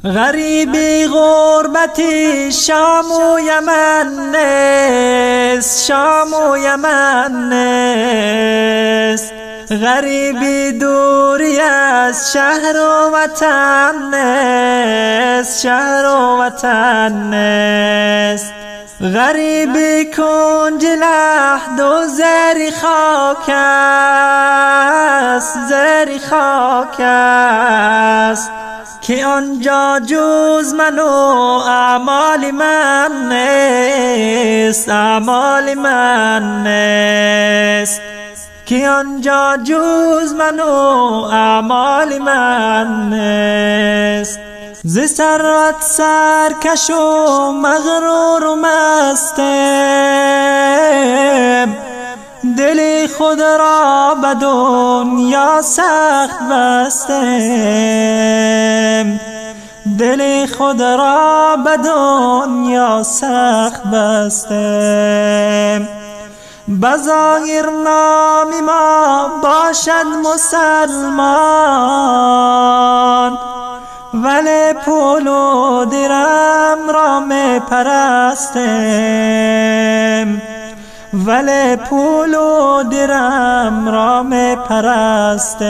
غریبی غربتی شام و یمن نیست، شام و یمن نیست. غریبی دوری از شهر و وطن نیست، شهر و وطن نیست. غریبی کنج لحد و زیر خاک است، زیر خاک است، که آنجا جز من و اعمال من نیست، اعمال من نیست، که آنجا جز من و اعمال من نیست. ز ثروت سرکش و مغرور و مستم، دل خود را به دنیا سخت بستم، دل خود را به دنیا سخت بستم. بظاهر نام ما باشد مسلمان، ولی پول و درم را می پرستم، ولی پول و درم را می پرستم.